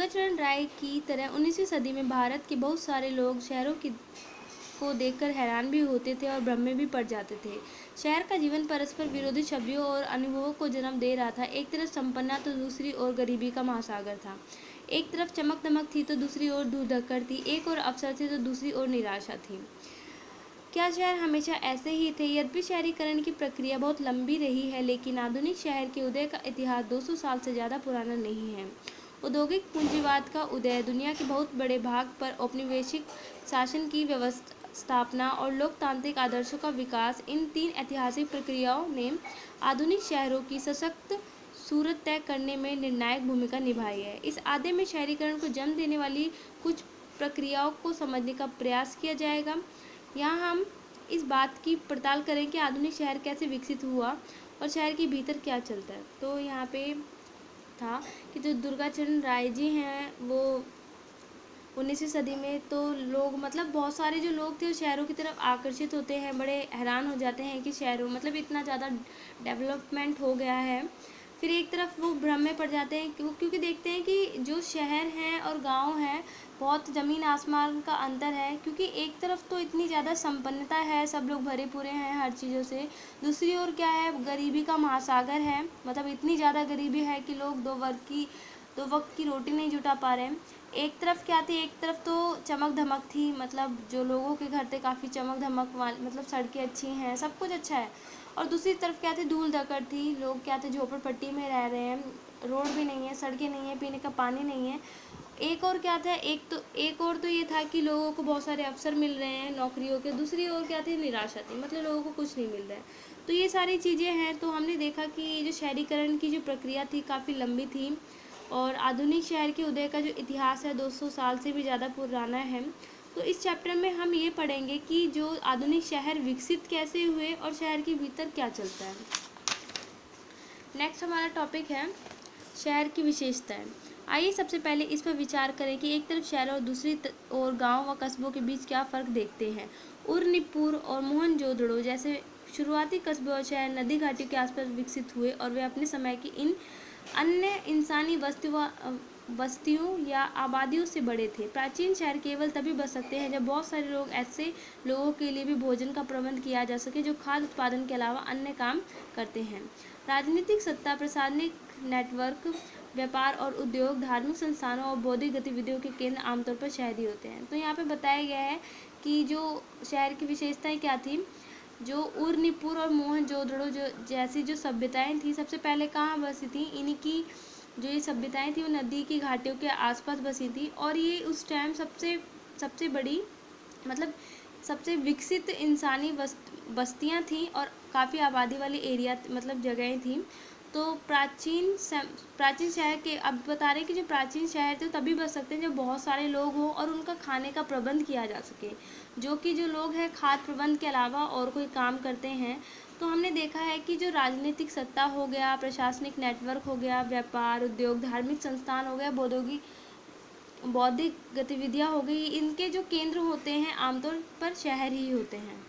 दुर्गाचरण राय की तरह 19वीं सदी में भारत के बहुत सारे लोग शहरों की को देखकर हैरान भी होते थे और भ्रम में भी पड़ जाते थे। शहर का जीवन परस्पर विरोधी छवियों और अनुभवों को जन्म दे रहा था। एक तरफ संपन्नता तो दूसरी ओर गरीबी का महासागर था। एक तरफ चमक दमक थी तो दूसरी ओर धूल धक्कड़ थी। एक ओर अवसर थे तो दूसरी ओर निराशा थी। क्या शहर हमेशा ऐसे ही थे? यद्यपि शहरीकरण की प्रक्रिया बहुत लंबी रही है, लेकिन आधुनिक शहर के उदय का इतिहास 200 साल से ज़्यादा पुराना नहीं है। औद्योगिक पूंजीवाद का उदय, दुनिया के बहुत बड़े भाग पर औपनिवेशिक शासन की स्थापना और लोकतांत्रिक आदर्शों का विकास, इन तीन ऐतिहासिक प्रक्रियाओं ने आधुनिक शहरों की सशक्त सूरत तय करने में निर्णायक भूमिका निभाई है। इस आधे में शहरीकरण को जन्म देने वाली कुछ प्रक्रियाओं को समझने का प्रयास किया जाएगा। यहाँ हम इस बात की पड़ताल करें कि आधुनिक शहर कैसे विकसित हुआ और शहर के भीतर क्या चलता है। तो यहाँ पे था कि जो दुर्गाचरण राय जी हैं वो 19वीं सदी में, तो लोग मतलब बहुत सारे जो लोग थे वो शहरों की तरफ आकर्षित होते हैं, बड़े हैरान हो जाते हैं कि शहरों मतलब इतना ज़्यादा डेवलपमेंट हो गया है। फिर एक तरफ वो भ्रम में पड़ जाते हैं क्योंकि देखते हैं कि जो शहर हैं और गांव हैं बहुत ज़मीन आसमान का अंतर है। क्योंकि एक तरफ तो इतनी ज़्यादा संपन्नता है, सब लोग भरे पूरे हैं हर चीज़ों से, दूसरी ओर क्या है, गरीबी का महासागर है। मतलब इतनी ज़्यादा गरीबी है कि लोग दो वक्त की रोटी नहीं जुटा पा रहे हैं। एक तरफ क्या थी, एक तरफ तो चमक धमक थी, मतलब जो लोगों के घर थे काफ़ी चमक धमक वाले, मतलब सड़कें अच्छी हैं, सब कुछ अच्छा है। और दूसरी तरफ क्या थी, धूल धकड़ थी, लोग क्या थे, झोपड़पट्टी में रह रहे हैं, रोड भी नहीं है, सड़कें नहीं है, पीने का पानी नहीं है। एक और क्या था, एक और तो ये था कि लोगों को बहुत सारे अवसर मिल रहे हैं नौकरियों के, दूसरी ओर क्या थी, निराशा थी, मतलब लोगों को कुछ नहीं मिल रहा है। तो ये सारी चीज़ें हैं। तो हमने देखा कि जो शहरीकरण की जो प्रक्रिया थी काफ़ी लंबी थी और आधुनिक शहर के उदय का जो इतिहास है 200 साल से भी ज़्यादा पुराना है। तो इस चैप्टर में हम ये पढ़ेंगे कि जो आधुनिक शहर विकसित कैसे हुए और शहर के भीतर क्या चलता है। नेक्स्ट हमारा टॉपिक है शहर की विशेषताएं। आइए सबसे पहले इस पर विचार करें कि एक तरफ शहर और दूसरी ओर गांव व कस्बों के बीच क्या फ़र्क देखते हैं। उरनिपुर और मोहनजोदड़ो जैसे शुरुआती कस्बे और शहर नदी घाटियों के आसपास विकसित हुए और वे अपने समय की इन अन्य इंसानी बस्तियों या आबादियों से बड़े थे। प्राचीन शहर केवल तभी बच सकते हैं जब बहुत सारे लोग, ऐसे लोगों के लिए भी भोजन का प्रबंध किया जा सके जो खाद्य उत्पादन के अलावा अन्य काम करते हैं। राजनीतिक सत्ता, प्रशासनिक नेटवर्क, व्यापार और उद्योग, धार्मिक संस्थानों और बौद्धिक गतिविधियों के केंद्र आमतौर पर शहरी होते हैं। तो यहाँ पे बताया गया है कि जो शहर की विशेषताएं क्या थी। जो उरनिपुर और मोहनजोदड़ो जो जैसी जो सभ्यताएं थी सबसे पहले कहाँ बसी थी, इन्हीं की जो ये सभ्यताएं थी वो नदी की घाटियों के आसपास बसी थी और ये उस टाइम सबसे बड़ी, मतलब सबसे विकसित इंसानी बस्तियां थी और काफ़ी आबादी वाली एरिया, मतलब जगहें थी। तो प्राचीन शहर के, अब बता रहे हैं कि जो प्राचीन शहर थे तभी बच सकते हैं जब बहुत सारे लोग हों और उनका खाने का प्रबंध किया जा सके, जो कि जो लोग हैं खाद्य प्रबंध के अलावा और कोई काम करते हैं। तो हमने देखा है कि जो राजनीतिक सत्ता हो गया, प्रशासनिक नेटवर्क हो गया, व्यापार, उद्योग, धार्मिक संस्थान हो गया, बौद्धिक गतिविधियाँ हो गई, इनके जो केंद्र होते हैं आमतौर पर शहर ही होते हैं।